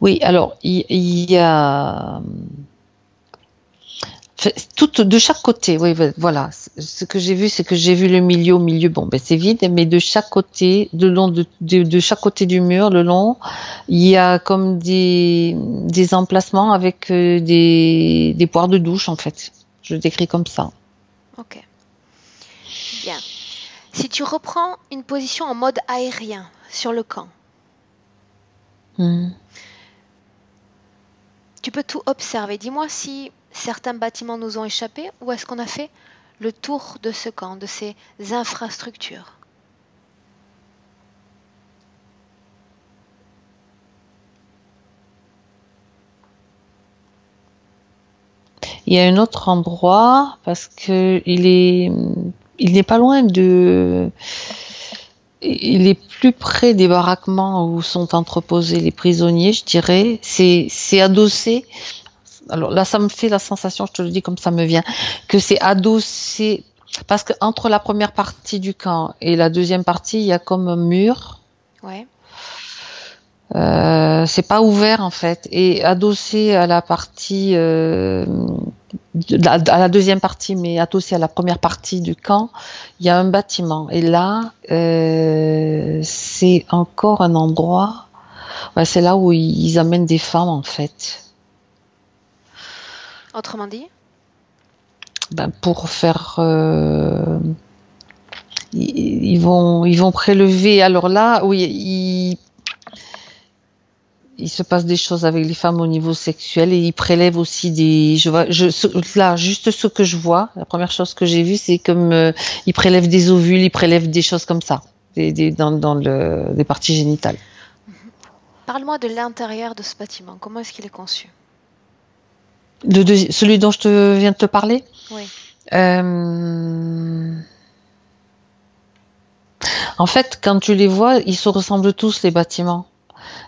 Oui, alors il y a de chaque côté. Oui, voilà. Ce que j'ai vu, c'est que j'ai vu le milieu. Au milieu, bon, ben c'est vide, mais de chaque côté, le long de chaque côté du mur, le long, il y a comme des emplacements avec des poires de douche, en fait. Je le décris comme ça. Ok. Bien. Si tu reprends une position en mode aérien sur le camp, tu peux tout observer. Dis-moi si certains bâtiments nous ont échappé ou est-ce qu'on a fait le tour de ce camp, de ces infrastructures. Il y a un autre endroit parce que il n'est pas loin il est plus près des baraquements où sont entreposés les prisonniers, je dirais. C'est adossé. Alors là, ça me fait la sensation, je te le dis comme ça me vient, que c'est adossé parce que entre la première partie du camp et la deuxième partie, il y a comme un mur. Ouais. C'est pas ouvert en fait, et adossé à la partie, à la deuxième partie, mais adossé à la première partie du camp, il y a un bâtiment. Et là, c'est encore un endroit. Ouais, c'est là où ils amènent des femmes en fait. Autrement dit? Ben, pour faire, ils vont prélever. Alors là, oui, il se passe des choses avec les femmes au niveau sexuel et ils prélèvent aussi là, juste ce que je vois, la première chose que j'ai vue, c'est comme ils prélèvent des ovules, ils prélèvent des choses comme ça, dans des parties génitales. Parle-moi de l'intérieur de ce bâtiment. Comment est-ce qu'il est conçu? Celui dont je viens de te parler? Oui. En fait, quand tu les vois, ils se ressemblent tous, les bâtiments.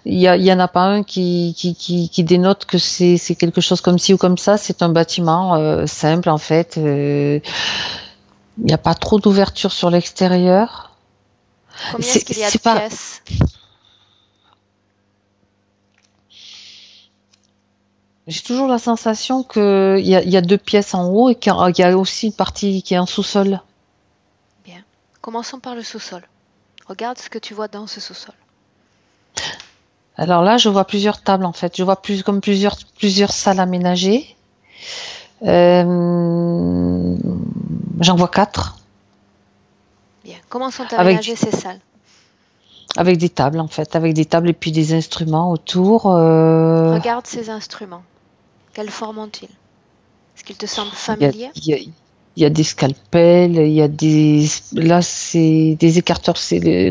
Il y en a pas un qui dénote que c'est quelque chose comme ci ou comme ça. C'est un bâtiment simple en fait. Il n'y a pas trop d'ouverture sur l'extérieur. Combien est-ce qu'il y a de pièces? J'ai toujours la sensation qu'il y a 2 pièces en haut et qu'il y a aussi une partie qui est en sous-sol. Bien. Commençons par le sous-sol. Regarde ce que tu vois dans ce sous-sol. Alors là, je vois plusieurs tables en fait. Je vois plusieurs salles aménagées. J'en vois 4. Bien. Comment sont aménagées ces salles? Avec des tables en fait, avec des tables et puis des instruments autour. Regarde ces instruments. Quelle forme ont-ils? Est-ce qu'ils te semblent familiers? Il y a des scalpels, il y a là c'est des écarteurs,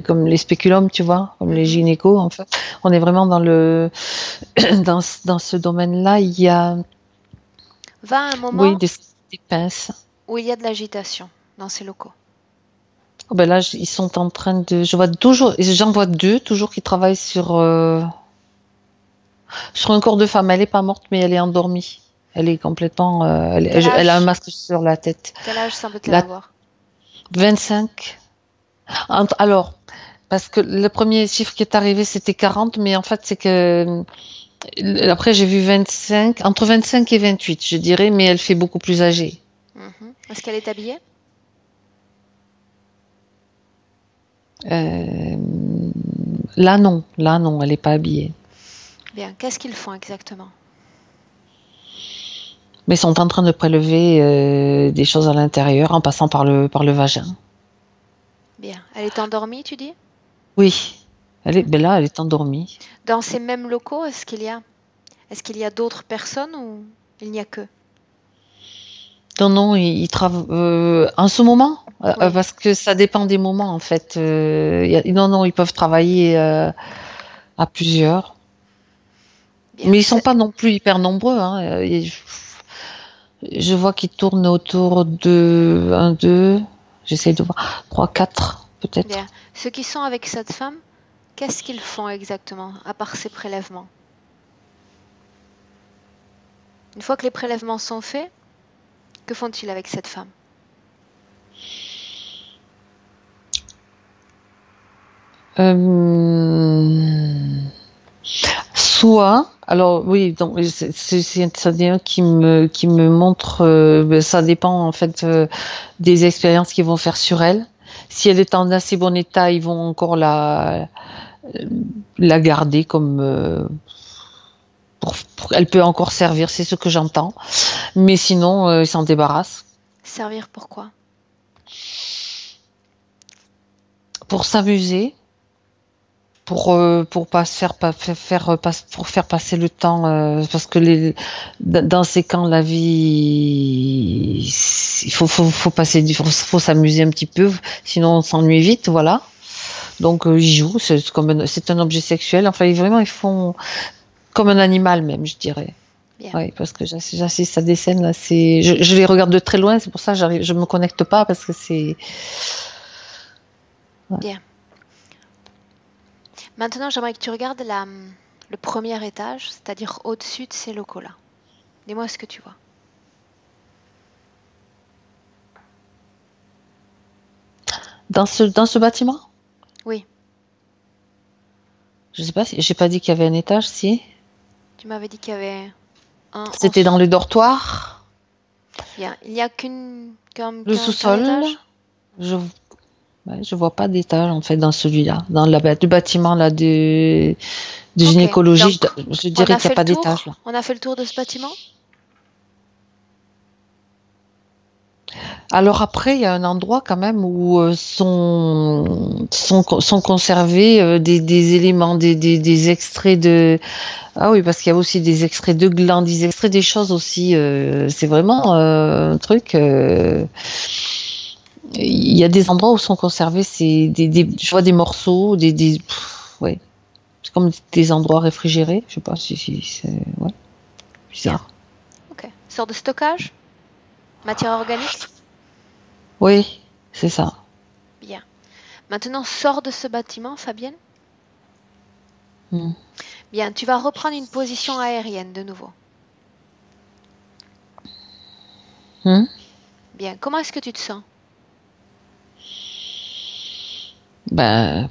comme les spéculums, tu vois, comme les gynécos en fait. On est vraiment dans dans ce domaine-là. Il y a Va à un moment des pinces où il y a de l'agitation dans ces locaux. Oh ben là, ils sont en train de. J'en vois 2 toujours qui travaillent sur un corps de femme. Elle est pas morte, mais elle est endormie. Elle est complètement. Elle a un masque sur la tête. Quel âge semble-t-elle avoir? 25. Alors, parce que le premier chiffre qui est arrivé, c'était 40, mais en fait, c'est que. Après, j'ai vu 25, entre 25 et 28, je dirais, mais elle fait beaucoup plus âgée. Est-ce qu'elle est habillée? Là, non, elle n'est pas habillée. Bien, qu'est-ce qu'ils font exactement? Mais ils sont en train de prélever des choses à l'intérieur en passant par le vagin. Bien. Elle est endormie, tu dis? Oui. Là, elle est endormie. Dans ces mêmes locaux, est-ce qu'il y a d'autres personnes ou il n'y a que? Non, ils travaillent en ce moment, Oui. parce que ça dépend des moments en fait. Non, ils peuvent travailler à plusieurs. Bien, mais ils sont pas non plus hyper nombreux. Hein. Je vois qu'ils tournent autour de 1, 2, j'essaie de voir, 3, 4 peut-être. Bien. Ceux qui sont avec cette femme, qu'est-ce qu'ils font exactement, à part ces prélèvements? Une fois que les prélèvements sont faits, que font-ils avec cette femme? Soit, alors oui, donc c'est un qui me montre, ça dépend en fait des expériences qu'ils vont faire sur elle. Si elle est en assez bon état, ils vont encore la garder comme elle peut encore servir, c'est ce que j'entends. Mais sinon, ils s'en débarrassent. Servir pourquoi? pour s'amuser, pour pas se faire pas faire pas- pour faire passer le temps parce que dans ces camps la vie il faut passer faut s'amuser un petit peu sinon on s'ennuie vite voilà. Donc ils jouent, c'est un objet sexuel. Enfin vraiment ils font comme un animal même, je dirais. Bien, Oui, parce que j'assiste à des scènes là, je les regarde de très loin, c'est pour ça que je me connecte pas parce que c'est ouais. bien. Maintenant, j'aimerais que tu regardes le premier étage, c'est-à-dire au-dessus de ces locaux-là. Dis-moi ce que tu vois. Dans ce bâtiment. Oui, Je sais pas si j'ai pas dit qu'il y avait un étage, si. tu m'avais dit qu'il y avait un en C'était dans dessous. le dortoir, Bien, il n'y a le qu'un sous-sol. étage? Je je vois pas d'étage en fait dans celui-là, dans du bâtiment là de Ok, gynécologie. donc Je on dirais a qu'il n'y a fait le pas d'étage tour. là. On a fait le tour de ce bâtiment? Alors après, il y a un endroit quand même où sont conservés des éléments, des extraits de. Ah oui, parce qu'il y a aussi des extraits de glands, des extraits des choses aussi. C'est vraiment un truc. Il y a des endroits où sont conservés je vois des morceaux, ouais, c'est comme des endroits réfrigérés. Je sais pas si c'est ouais, Bien, bizarre. ok. Sort de stockage? Matière organique? Oui, c'est ça. Bien. Maintenant, sors de ce bâtiment, Fabienne. Hmm. Bien, tu vas reprendre une position aérienne de nouveau. Hmm. Bien, comment est-ce que tu te sens? Ben,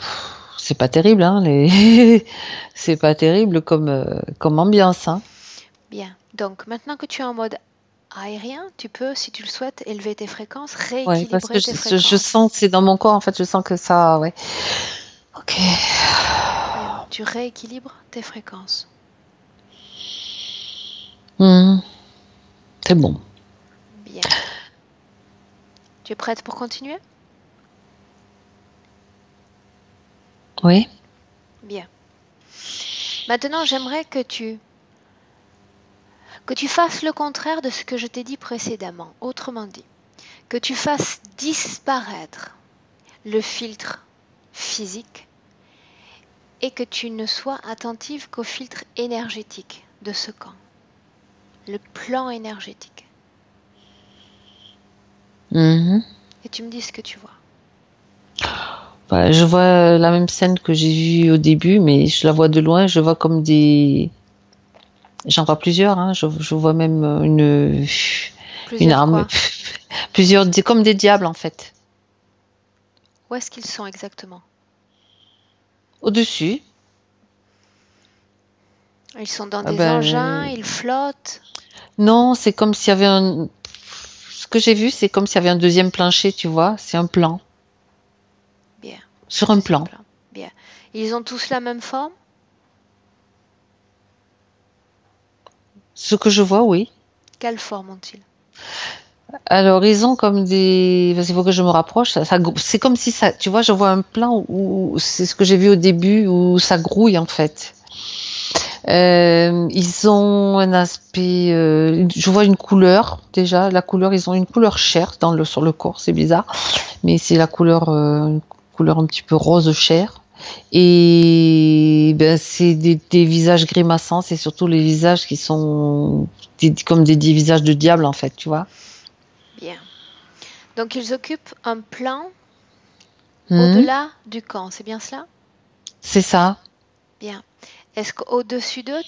c'est pas terrible, hein, les... c'est pas terrible comme ambiance, hein. Bien, donc maintenant que tu es en mode aérien, tu peux, si tu le souhaites, élever tes fréquences, Ouais, parce que rééquilibrer tes je fréquences. sens, c'est dans mon corps, en fait, je sens que ça, ouais. Ok. Bien, tu rééquilibres tes fréquences. Hmm. C'est bon. Bien. Tu es prête pour continuer? Oui. Bien. Maintenant, j'aimerais que tu fasses le contraire de ce que je t'ai dit précédemment. Autrement dit, que tu fasses disparaître le filtre physique et que tu ne sois attentive qu'au filtre énergétique de ce camp, le plan énergétique. Mhm. Et tu me dis ce que tu vois. Voilà, je vois la même scène que j'ai vue au début, mais je la vois de loin. Je vois comme des. J'en vois plusieurs. Hein. Je vois même une Plusieurs arme, quoi? plusieurs, comme des diables en fait. Où est-ce qu'ils sont exactement? Au-dessus, Ils sont dans ah des engins, ben ils flottent. non, c'est comme s'il y avait un. Ce que j'ai vu, c'est comme s'il y avait un deuxième plancher, tu vois. C'est un plan Bien, sur un deuxième plan. plan. Bien. Ils ont tous la même forme? Ce que je vois, oui. Quelle forme ont-ils? Alors, ils ont comme des. Parce qu'il faut que je me rapproche. C'est comme si ça. Tu vois, je vois un plan où c'est ce que j'ai vu au début où ça grouille en fait. Ils ont un aspect. Je vois une couleur déjà. La couleur, ils ont une couleur chair sur le corps. C'est bizarre, mais c'est la couleur, une couleur un petit peu rose chair. Et ben c'est des visages grimaçants. C'est surtout les visages qui sont comme des visages de diable en fait. Tu vois. Bien. Donc ils occupent un plan Hmm, au-delà du camp, c'est bien cela? c'est ça. Bien. Est-ce qu'au-dessus d'eux,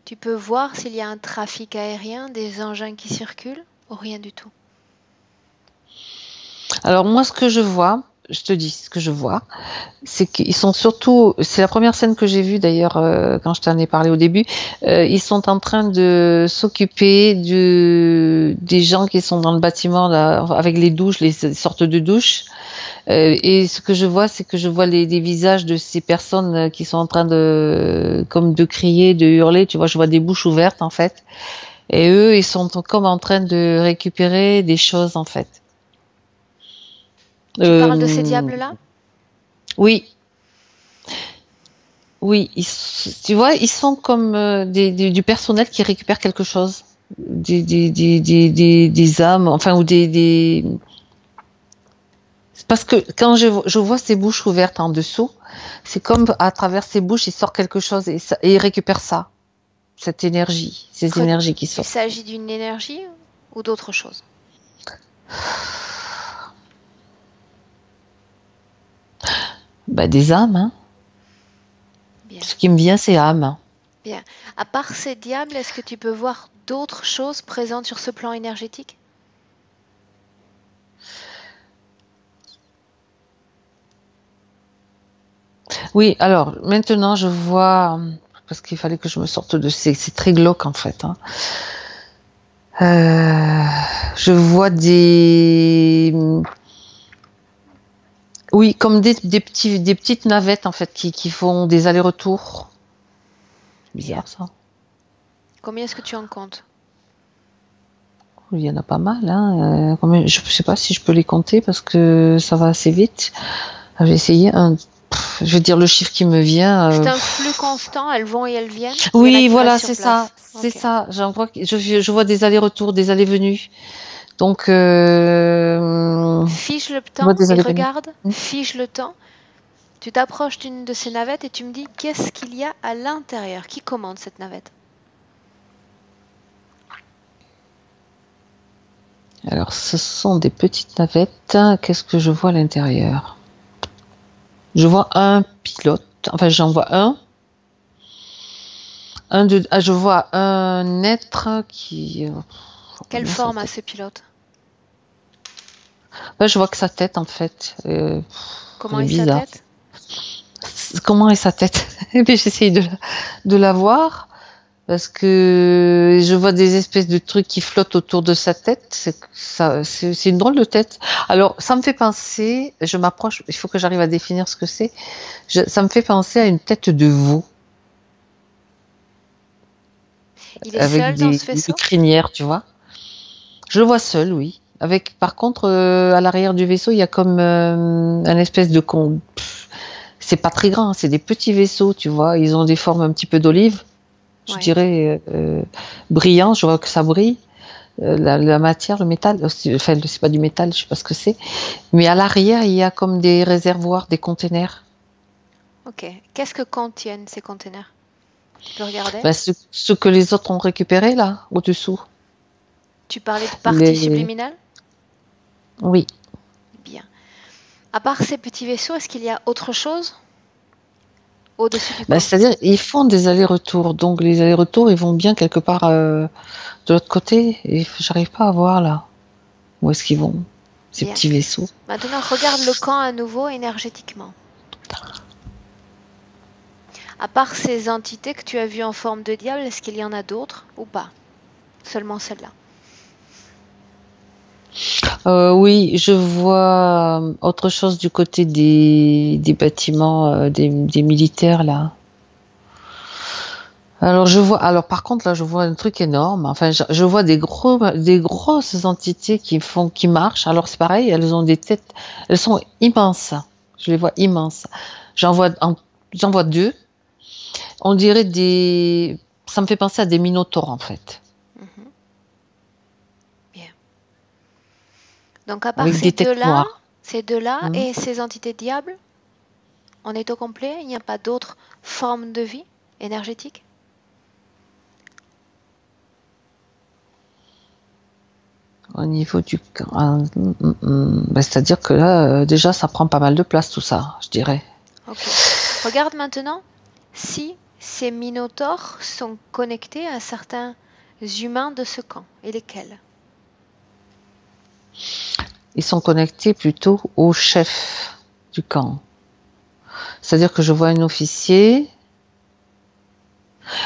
tu peux voir s'il y a un trafic aérien, des engins qui circulent ou rien du tout? Alors moi, ce que je vois, je te dis ce que je vois, c'est qu'ils sont surtout, c'est la première scène que j'ai vue d'ailleurs quand je t'en ai parlé au début, ils sont en train de s'occuper des gens qui sont dans le bâtiment là, avec les douches, les sortes de douches. Et ce que je vois, c'est que je vois les visages de ces personnes qui sont en train comme de crier, de hurler. Tu vois, je vois des bouches ouvertes en fait. Et eux, ils sont comme en train de récupérer des choses en fait. Tu parles de ces Euh, diables-là? Oui, oui, tu vois, ils sont comme du personnel qui récupère quelque chose, des âmes, enfin, ou c'est parce que quand je vois ces bouches ouvertes en dessous, c'est comme à travers ces bouches, il sort quelque chose et il récupère ça, cette énergie, ces Re- énergies qui Il sortent. s'agit d'une énergie ou d'autre chose? Bah, des âmes, hein. Bien, Ce qui me vient, c'est âme. bien. À part ces diables, est-ce que tu peux voir d'autres choses présentes sur ce plan énergétique? Oui, alors maintenant je vois, parce qu'il fallait que je me sorte de c'est très glauque en fait, hein. Euh, je vois oui, comme des petites navettes en fait qui font des allers-retours. Bien. Bizarre ça. Combien est-ce que tu en comptes? Il y en a pas mal, hein. Je sais pas si je peux les compter parce que ça va assez vite. Je vais essayer je vais dire le chiffre qui me vient. C'est un flux constant, elles vont et elles viennent, ou il y en a Oui, qui restent voilà, sur c'est ça, place? c'est Ok. ça. Je vois des allers-retours, des allées-venues. Donc, Fiche le je vois temps des et allées-venues. regarde, fiche le temps. Tu t'approches d'une de ces navettes et tu me dis qu'est-ce qu'il y a à l'intérieur? Qui commande cette navette? Alors, ce sont des petites navettes. Qu'est-ce que je vois à l'intérieur? Je vois un pilote. Enfin, j'en vois un. Je vois un être qui. Quelle Bien sa forme a tête. ce pilote? Ouais, je vois que sa tête, en fait, Comment elle est est sa bizarre. tête? Comment est sa tête? Et puis j'essaye de la voir parce que je vois des espèces de trucs qui flottent autour de sa tête. C'est une drôle de tête. Alors, ça me fait penser, je m'approche, il faut que j'arrive à définir ce que c'est. Ça me fait penser à une tête de veau Il est avec seul dans ce des vaisseau? crinières, tu vois. Je le vois seul, oui. Avec, par contre, à l'arrière du vaisseau, il y a comme un espèce de con. C'est pas très grand, c'est des petits vaisseaux, tu vois. Ils ont des formes un petit peu d'olive, je Ouais. dirais brillants. Je vois que ça brille. La matière, le métal, enfin, c'est pas du métal, je sais pas ce que c'est. Mais à l'arrière, il y a comme des réservoirs, des containers. Ok. Qu'est-ce que contiennent ces containers? Tu peux regarder? Ben, ce que les autres ont récupéré là, au-dessous. Tu parlais de parties Les... subliminales? Oui. Bien. À part ces petits vaisseaux, est-ce qu'il y a autre chose au-dessus du Ben, camp? c'est-à-dire, ils font des allers-retours. Donc, les allers-retours, ils vont bien quelque part de l'autre côté. Et j'arrive pas à voir là. Où est-ce qu'ils vont, ces Bien. petits vaisseaux? Maintenant, regarde le camp à nouveau énergétiquement. À part ces entités que tu as vues en forme de diable, est-ce qu'il y en a d'autres ou pas? Seulement celle-là. Oui, je vois autre chose du côté des bâtiments, des militaires là. Alors par contre là, je vois un truc énorme. Enfin, je vois des grosses entités qui marchent. Alors c'est pareil, elles ont des têtes, elles sont immenses. Je les vois immenses. J'en vois, j'en vois deux. On dirait ça me fait penser à des minotaures en fait, Mhm. Bien. Donc à part avec des têtes noires. ces deux-là Hmm. et ces entités diables, on est au complet? Il n'y a pas d'autres formes de vie énergétique? Au niveau du, ben, c'est-à-dire que là, déjà, ça prend pas mal de place tout ça, je dirais. Ok. Regarde maintenant si ces minotaures sont connectés à certains humains de ce camp et lesquels. Ils sont connectés plutôt au chef du camp. C'est-à-dire que je vois un officier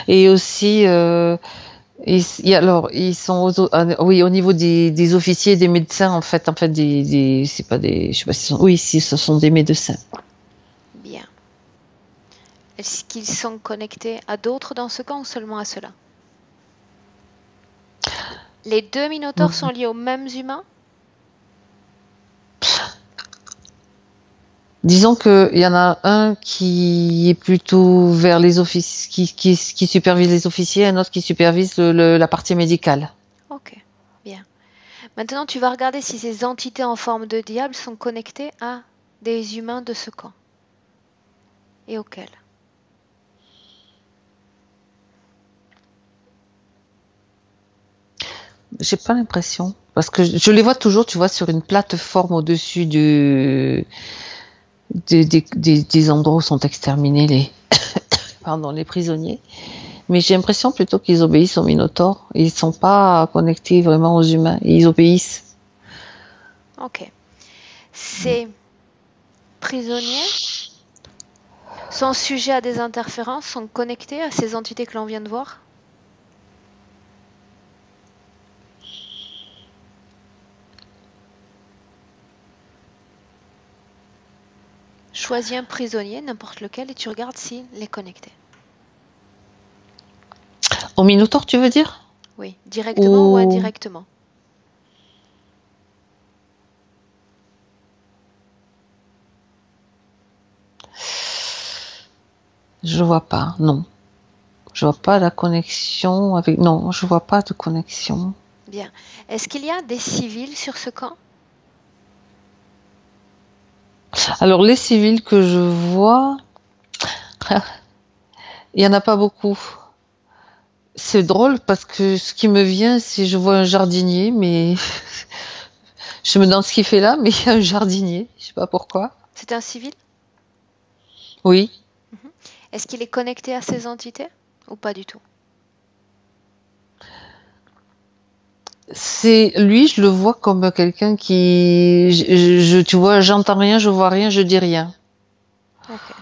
et aussi, alors ils sont oui au niveau des officiers, des médecins en fait c'est pas des, je sais pas si oui si ce sont des médecins. Bien. Est-ce qu'ils sont connectés à d'autres dans ce camp ou seulement à ceux-là? Les deux minotaures sont liés aux mêmes humains? Disons qu'il y en a un qui est plutôt vers les offices, qui supervise les officiers, un autre qui supervise la partie médicale. Ok, bien. Maintenant, tu vas regarder si ces entités en forme de diable sont connectées à des humains de ce camp. Et auxquels. J'ai pas l'impression. Parce que je les vois toujours, tu vois, sur une plateforme au-dessus des endroits où sont exterminés les prisonniers. Mais j'ai l'impression plutôt qu'ils obéissent aux Minotaures. Ils sont pas connectés vraiment aux humains. Ils obéissent. Ok. Ces prisonniers sont sujets à des interférences, sont connectés à ces entités que l'on vient de voir? Choisis un prisonnier, n'importe lequel, et tu regardes s'il est connecté. Aux Minotaures, tu veux dire? Oui, directement ou indirectement. Je vois pas, non. Je vois pas la connexion avec. Non, je vois pas de connexion. Bien. Est-ce qu'il y a des civils sur ce camp? Alors, les civils que je vois, il y en a pas beaucoup. C'est drôle parce que ce qui me vient, c'est je vois un jardinier, mais je me demande ce qu'il fait là, mais il y a un jardinier. Je sais pas pourquoi. C'est un civil? Oui. Est-ce qu'il est connecté à ces entités ou pas du tout? C'est lui, je le vois comme quelqu'un qui, tu vois, j'entends rien, je vois rien, je dis rien. Ok,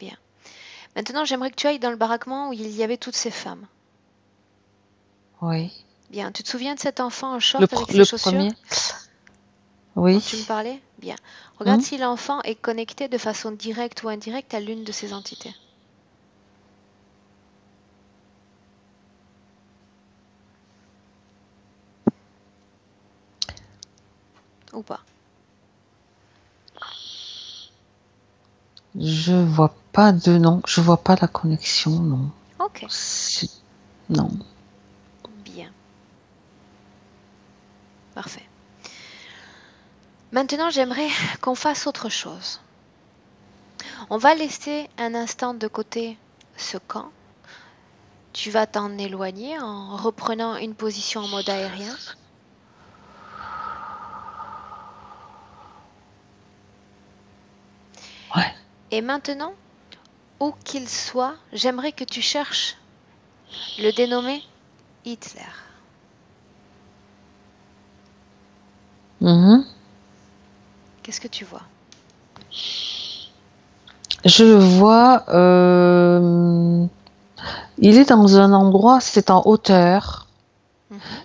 bien. Maintenant, j'aimerais que tu ailles dans le baraquement où il y avait toutes ces femmes. Oui. Bien. Tu te souviens de cet enfant en short avec ses Le chaussures premier. dont Oui. tu me parlais? Bien. Regarde Hmm. si l'enfant est connecté de façon directe ou indirecte à l'une de ces entités. Ou pas. Je vois pas de nom, je vois pas la connexion, non. Ok, Non. bien. Parfait. Maintenant, j'aimerais qu'on fasse autre chose. On va laisser un instant de côté ce camp. Tu vas t'en éloigner en reprenant une position en mode aérien. Ouais. Et maintenant, où qu'il soit, j'aimerais que tu cherches le dénommé Hitler. Mhm. Qu'est-ce que tu vois? Je le vois, il est dans un endroit, c'est en hauteur.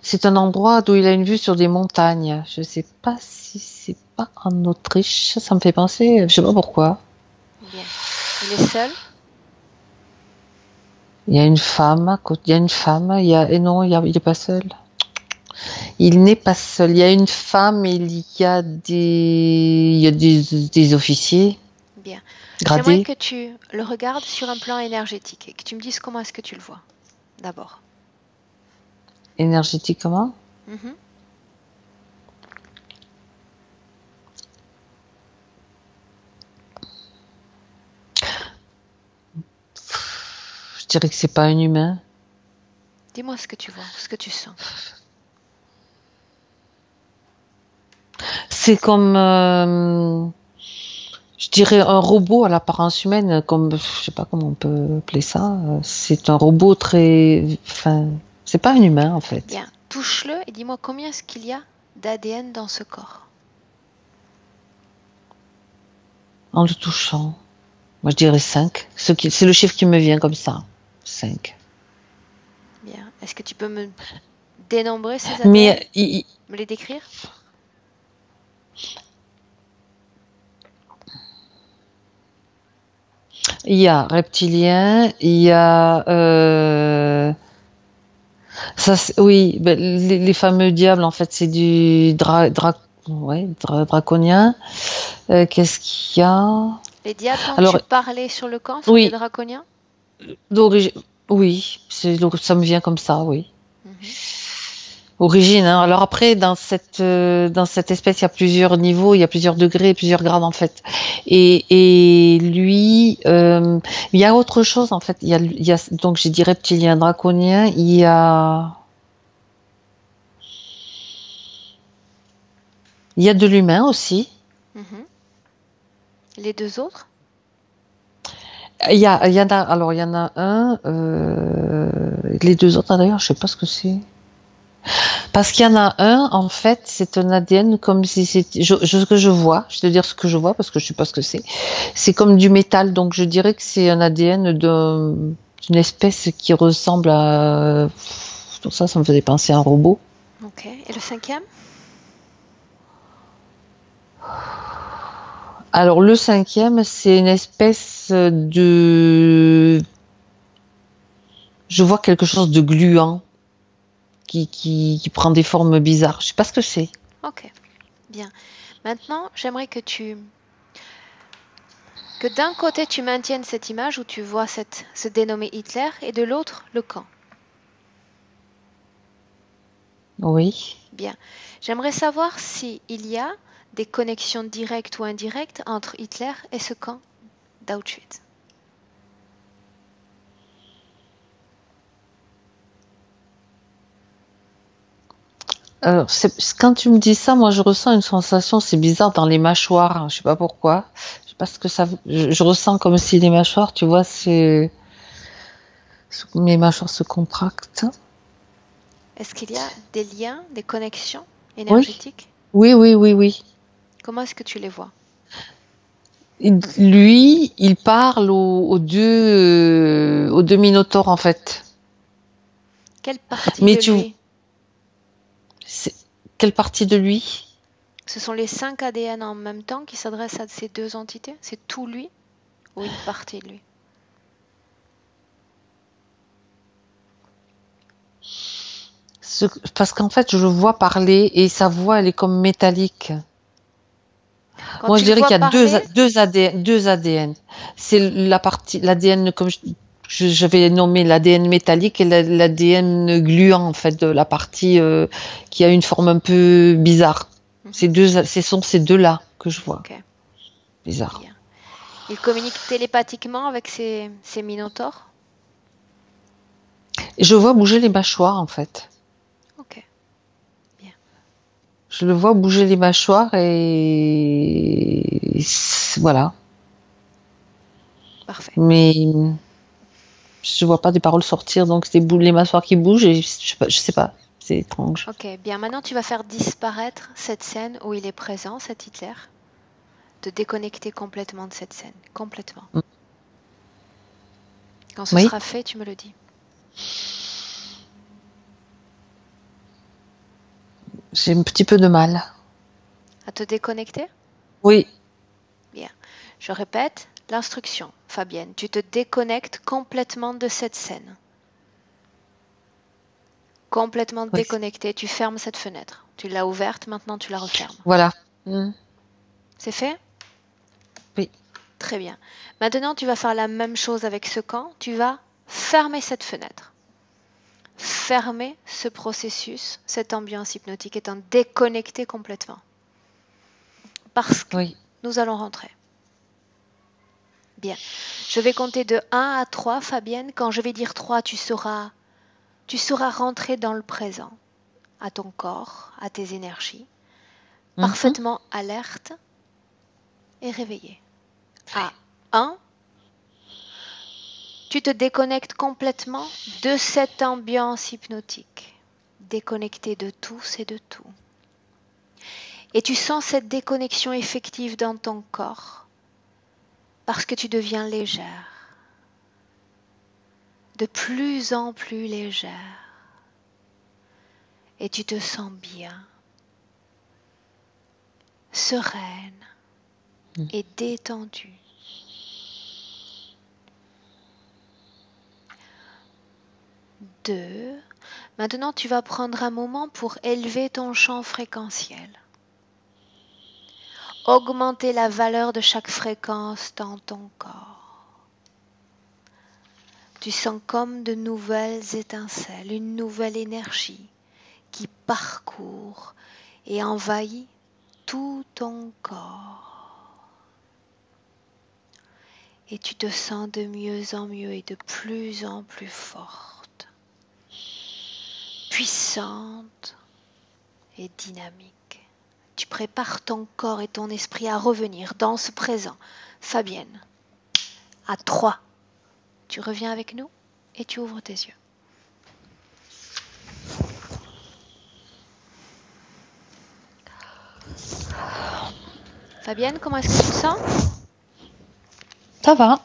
C'est un endroit d'où il a une vue sur des montagnes. Je sais pas si c'est pas en Autriche. Ça me fait penser, je sais pas pourquoi. Bien. Il est seul? Il y a une femme à côté. Il y a une femme. Et non, il est pas seul. Il n'est pas seul. Il y a une femme et il y a des officiers Bien. J'aimerais gradés. que tu le regardes sur un plan énergétique et que tu me dises comment est-ce que tu le vois, d'abord. Énergétiquement. Mhm. Je dirais que c'est pas un humain. Dis-moi ce que tu vois, ce que tu sens. C'est comme, je dirais un robot à l'apparence humaine, comme, je sais pas comment on peut appeler ça. C'est un robot très, enfin, c'est pas un humain en fait. Bien, touche-le et dis-moi combien est-ce qu'il y a d'ADN dans ce corps. En le touchant, moi je dirais 5. C'est le chiffre qui me vient comme ça. 5. Bien, est-ce que tu peux me dénombrer ces ADN? Mais Me les décrire? il y a reptilien, il y a ça, oui, ben, les fameux diables en fait, c'est du ouais, draconien. Qu'est-ce qu'il y a? Les diables dont tu Alors, parlais sur le camp sont des oui, draconiens? d'origine, oui, ça me vient comme ça, oui. Mhm. Origine, hein. Alors après, dans cette espèce, il y a plusieurs niveaux, il y a plusieurs degrés, plusieurs grades en fait. Et lui, il y a autre chose en fait. Il y a donc j'ai dit reptilien, draconien. Il y a de l'humain aussi. Mhm. Les deux autres? Il y en a, alors il y en a un. Les deux autres, d'ailleurs, je sais pas ce que c'est. Parce qu'il y en a un, en fait, c'est un ADN comme si c'était, ce que je vois, je vais te dire ce que je vois parce que je sais pas ce que c'est. C'est comme du métal, donc je dirais que c'est un ADN d'une espèce qui ressemble à, tout ça, ça me faisait penser à un robot. Ok. Et le cinquième? Alors le cinquième, c'est une espèce de, je vois quelque chose de gluant qui prend des formes bizarres. Je sais pas ce que c'est. Ok. Bien. Maintenant, j'aimerais que d'un côté tu maintiennes cette image où tu vois ce dénommé Hitler et de l'autre le camp. Oui. Bien. J'aimerais savoir s'il y a des connexions directes ou indirectes entre Hitler et ce camp d'Auschwitz. Alors, quand tu me dis ça, moi, je ressens une sensation, c'est bizarre dans les mâchoires. Je sais pas pourquoi. Je sais pas ce que ça. Je ressens comme si les mâchoires, tu vois, mes mâchoires se contractent. Est-ce qu'il y a des liens, des connexions Oui, énergétiques? oui, oui, oui, oui. Comment est-ce que tu les vois? Lui, il parle aux deux minotaures en fait. Quelle partie Mais de lui? c'est- quelle partie de lui? Ce sont les 5 ADN en même temps qui s'adressent à ces deux entités? C'est tout lui ou une partie de lui? Parce qu'en fait, je le vois parler et sa voix, elle est comme métallique. Quand Moi, je tu le dirais vois qu'il y a parler, deux ADN, deux ADN. C'est l'ADN, comme j'avais nommé l'ADN métallique et l'ADN gluant, en fait, de la partie qui a une forme un peu bizarre. Ce sont ces deux-là que je vois. ok, Bizarre. bien. Il communique télépathiquement avec ces minotaures? Et je vois bouger les mâchoires, en fait. Ok, bien, Je le vois bouger les mâchoires voilà. parfait. Mais je vois pas des paroles sortir, donc c'est les mâchoires qui bougent et je sais pas. C'est étrange. Ok, bien. Maintenant, tu vas faire disparaître cette scène où il est présent, cet Hitler. Te déconnecter complètement de cette scène. Complètement. Quand ce Oui. sera fait, tu me le dis. J'ai un petit peu de mal. À te déconnecter? Oui, Bien. Je répète l'instruction, Fabienne. Tu te déconnectes complètement de cette scène. Complètement oui. déconnecté. Tu fermes cette fenêtre. Tu l'as ouverte, maintenant tu la refermes. Voilà. Mm. C'est fait? Oui. Très bien. Maintenant, tu vas faire la même chose avec ce camp. Tu vas fermer cette fenêtre. Fermer ce processus, cette ambiance hypnotique étant déconnectée complètement. Parce que Oui. nous allons rentrer. Bien. Je vais compter de 1 à 3, Fabienne. Quand je vais dire 3, tu sauras rentrer dans le présent, à ton corps, à tes énergies, Mhm. parfaitement alerte et réveillée. À 1, tu te déconnectes complètement de cette ambiance hypnotique, déconnecté de tous et de tout. Et tu sens cette déconnexion effective dans ton corps, parce que tu deviens légère, de plus en plus légère, et tu te sens bien, sereine et détendue. 2. Maintenant, tu vas prendre un moment pour élever ton champ fréquentiel. augmenter la valeur de chaque fréquence dans ton corps. Tu sens comme de nouvelles étincelles, une nouvelle énergie qui parcourt et envahit tout ton corps. Et tu te sens de mieux en mieux et de plus en plus forte, puissante et dynamique. Tu prépares ton corps et ton esprit à revenir dans ce présent. Fabienne, à 3, tu reviens avec nous et tu ouvres tes yeux. Fabienne, comment est-ce que tu te sens? Ça va.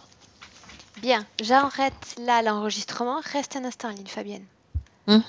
Bien, j'arrête là l'enregistrement. Reste un instant en ligne, Fabienne. Mhm.